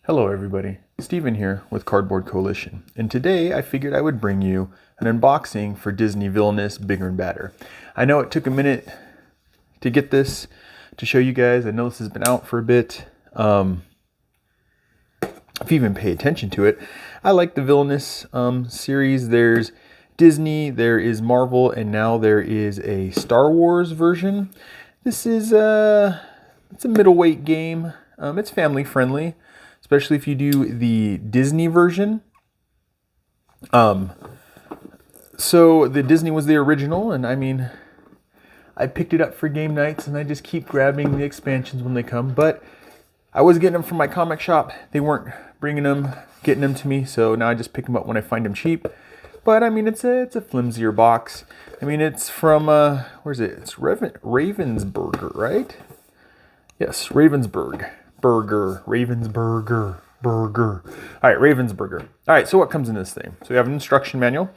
Hello everybody, Steven here with Cardboard Coalition, and today I figured I would bring you an unboxing for Disney Villainous Bigger and Badder. I know it took a minute to get this to show you guys. I know this has been out for a bit. If you even pay attention to it, I like the Villainous series. There's Disney, there is Marvel, and now there is a Star Wars version. This is it's a middleweight game. It's family friendly, especially if you do the Disney version. So the Disney was the original, and I mean, I picked it up for game nights, and I just keep grabbing the expansions when they come. But I was getting them from my comic shop. They weren't getting them to me, so now I just pick them up when I find them cheap. But I mean, it's a flimsier box. I mean, it's from where's it? It's Ravensburger, right? Yes, Ravensburger. All right, Ravensburger. All right, so what comes in this thing? So we have an instruction manual.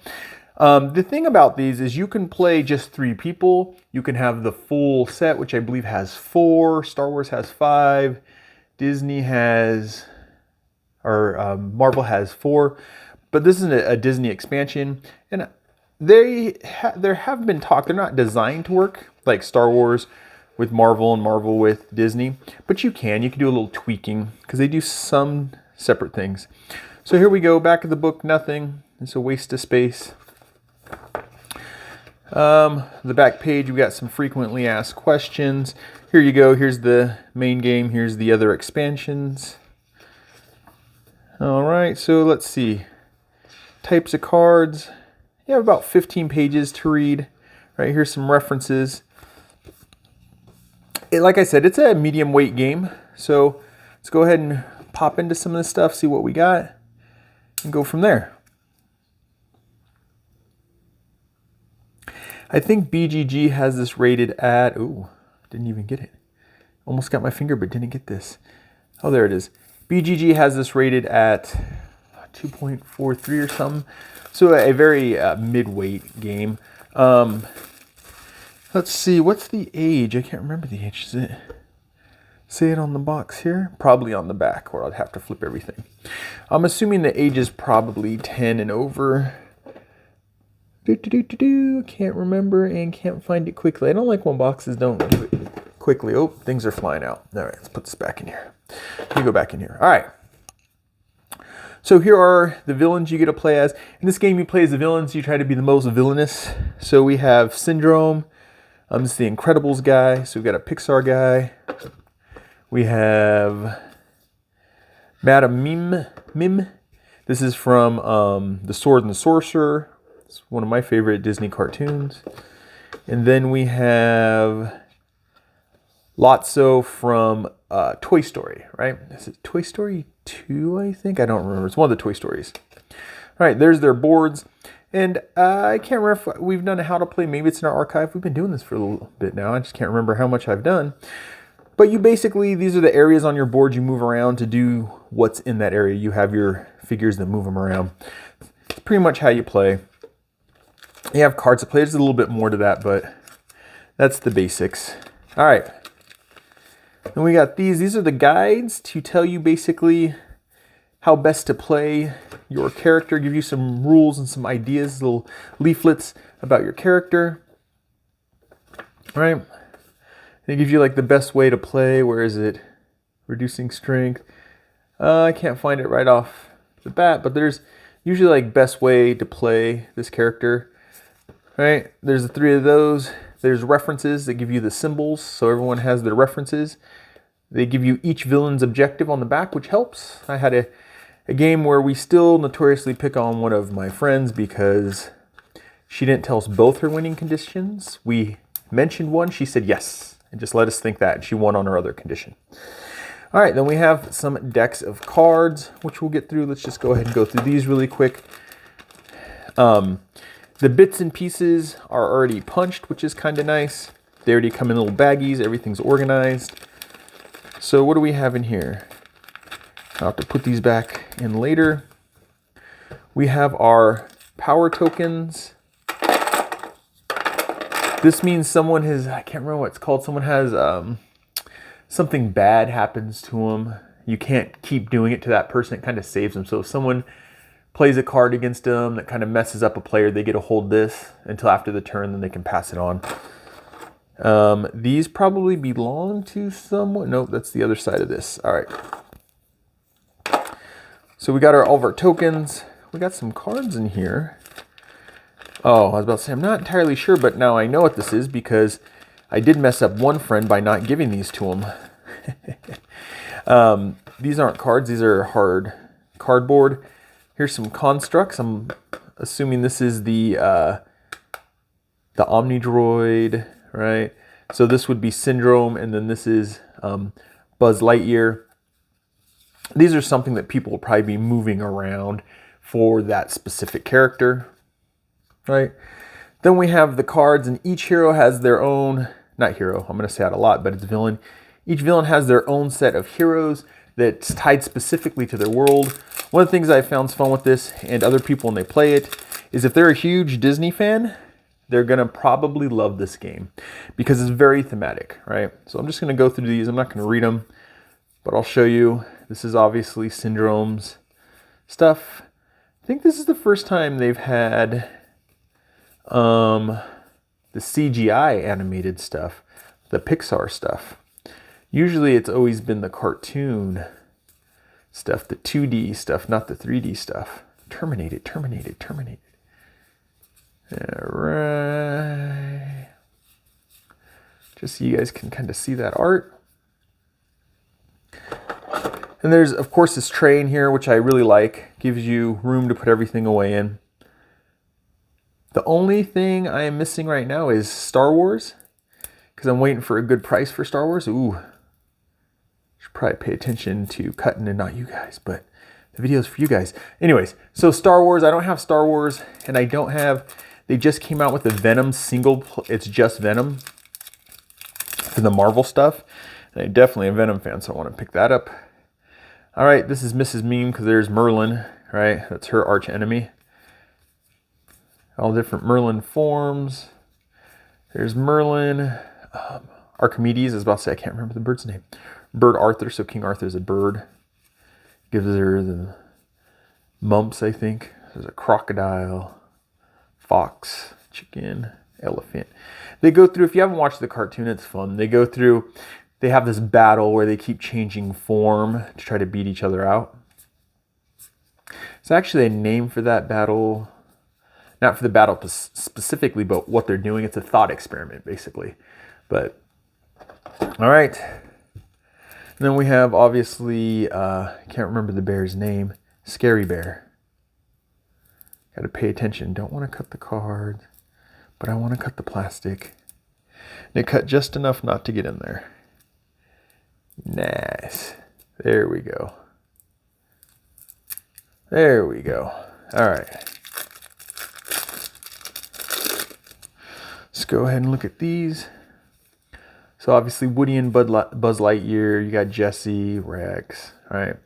The thing about these is you can play just 3 people. You can have the full set, which I believe has 4. Star Wars has 5. Disney has, or Marvel has 4. But this is a Disney expansion, and there have been talk. They're not designed to work like Star Wars with Marvel and Marvel with Disney, but you can do a little tweaking because they do some separate things. So here we go, back of the book, nothing. It's a waste of space. The back page, we got some frequently asked questions. Here you go, here's the main game, here's the other expansions. All right, so let's see. Types of cards. You have about 15 pages to read. Right, here's some references. Like I said, it's a medium weight game. So let's go ahead and pop into some of this stuff, see what we got, and go from there. I think BGG has this rated at, ooh, didn't even get it. Almost got my finger, but didn't get this. Oh, there it is. BGG has this rated at 2.43 or something. So a very mid-weight game. Let's see, what's the age? I can't remember the age. Is it? Say it on the box here? Probably on the back, or I'd have to flip everything. I'm assuming the age is probably 10 and over. Can't remember and can't find it quickly. I don't like when boxes don't give it quickly. Oh, things are flying out. All right, let's put this back in here. Let me go back in here. All right. So here are the villains you get to play as. In this game, you play as the villains. You try to be the most villainous. So we have Syndrome. This is the Incredibles guy. So we've got a Pixar guy. We have Madame Mim. This is from The Sword and the Sorcerer. It's one of my favorite Disney cartoons. And then we have Lotso from Toy Story, right? Is it Toy Story 2, I think? I don't remember. It's one of the Toy Stories. All right, there's their boards. And I can't remember if we've done a how to play. Maybe it's in our archive. We've been doing this for a little bit now. I just can't remember how much I've done. But you basically, these are the areas on your board you move around to do what's in that area. You have your figures that move them around. It's pretty much how you play. You have cards to play. There's a little bit more to that, but that's the basics. All right. And we got these. These are the guides to tell you basically how best to play your character, give you some rules and some ideas, little leaflets about your character. All right. They give you like the best way to play. Where is it? Reducing strength. I can't find it right off the bat, but there's usually like best way to play this character. All right. There's the 3 of those. There's references that give you the symbols, so everyone has their references. They give you each villain's objective on the back, which helps. I had a game where we still notoriously pick on one of my friends because she didn't tell us both her winning conditions. We mentioned one, she said yes, and just let us think that, and she won on her other condition. All right, then we have some decks of cards, which we'll get through. Let's just go ahead and go through these really quick. The bits and pieces are already punched, which is kind of nice. They already come in little baggies. Everything's organized. So what do we have in here? I'll have to put these back in later. We have our power tokens. This means someone has, I can't remember what it's called. Someone has something bad happens to them. you can't keep doing it to that person. It kind of saves them. So if someone plays a card against them that kind of messes up a player, they get to hold this until after the turn, then they can pass it on. These probably belong to someone. Nope, that's the other side of this. All right. So we got all of our tokens. We got some cards in here. Oh, I was about to say, I'm not entirely sure, but now I know what this is because I did mess up one friend by not giving these to him. These aren't cards. These are hard cardboard. Here's some constructs. I'm assuming this is the Omnidroid, right? So this would be Syndrome, and then this is Buzz Lightyear. These are something that people will probably be moving around for that specific character, right? Then we have the cards, and each hero has their own, not hero, I'm going to say that a lot, but it's villain. Each villain has their own set of heroes that's tied specifically to their world. One of the things I found fun with this, and other people when they play it, is if they're a huge Disney fan, they're going to probably love this game because it's very thematic, right? So I'm just going to go through these. I'm not going to read them, but I'll show you. This is obviously Syndrome's stuff. I think this is the first time they've had the CGI animated stuff, the Pixar stuff. Usually it's always been the cartoon stuff, the 2D stuff, not the 3D stuff. Terminate it. All right. Just so you guys can kind of see that art. And there's, of course, this tray in here, which I really like. Gives you room to put everything away in. The only thing I am missing right now is Star Wars, because I'm waiting for a good price for Star Wars. Ooh. Should probably pay attention to cutting and not you guys, but the video's for you guys. Anyways, so Star Wars, I don't have Star Wars, and I don't have, they just came out with the Venom single, it's just Venom for the Marvel stuff. And I'm definitely a Venom fan, so I want to pick that up. All right, this is Mrs. Meme, because there's Merlin, right? That's her arch enemy. All different Merlin forms. There's Merlin. Archimedes, I was about to say, I can't remember the bird's name. Bird Arthur, so King Arthur's a bird. Gives her the mumps, I think. There's a crocodile, fox, chicken, elephant. They go through, if you haven't watched the cartoon, it's fun. They go through, they have this battle where they keep changing form to try to beat each other out. It's actually a name for that battle. Not for the battle specifically, but what they're doing. It's a thought experiment, basically. But, all right. And then we have, obviously, can't remember the bear's name. Scary Bear. Got to pay attention. Don't want to cut the card, but I want to cut the plastic. And it cut just enough not to get in there. Nice. There we go. There we go. All right. Let's go ahead and look at these. So obviously Woody and Buzz Lightyear, you got Jesse, Rex, right?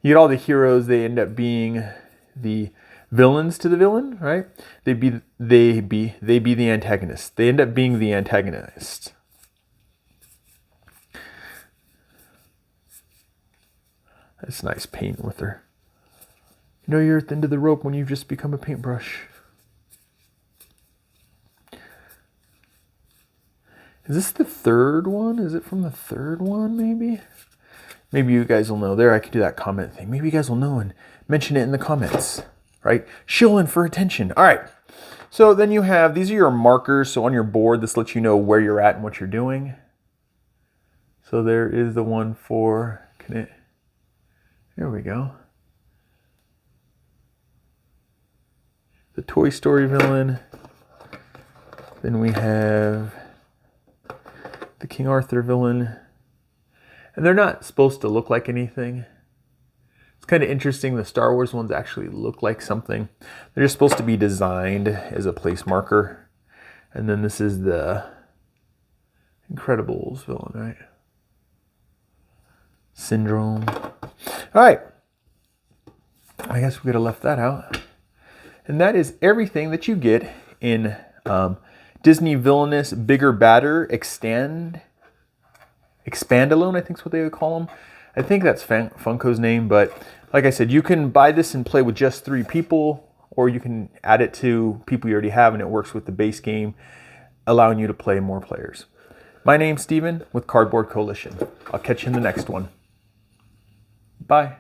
You get all the heroes, they end up being the villains to the villain, right? They be the antagonists. They end up being the antagonists. That's nice paint with her. You know you're at the end of the rope when you've just become a paintbrush. Is this the third one? Is it from the third one, maybe? Maybe you guys will know. There, I could do that comment thing. Maybe you guys will know and mention it in the comments, right? Shilling for attention. All right. So then you have, these are your markers. So on your board, this lets you know where you're at and what you're doing. So there is the one for, there we go. The Toy Story villain. Then we have the King Arthur villain. And they're not supposed to look like anything. It's kind of interesting. The Star Wars ones actually look like something. They're just supposed to be designed as a place marker. And then this is the Incredibles villain, right? Syndrome. All right. I guess we could have left that out. And that is everything that you get in Disney Villainous Bigger Badder Expandalone, I think is what they would call them. I think that's Funko's name, but like I said, you can buy this and play with just 3 people, or you can add it to people you already have and it works with the base game, allowing you to play more players. My name's Steven with Cardboard Coalition. I'll catch you in the next one. Bye.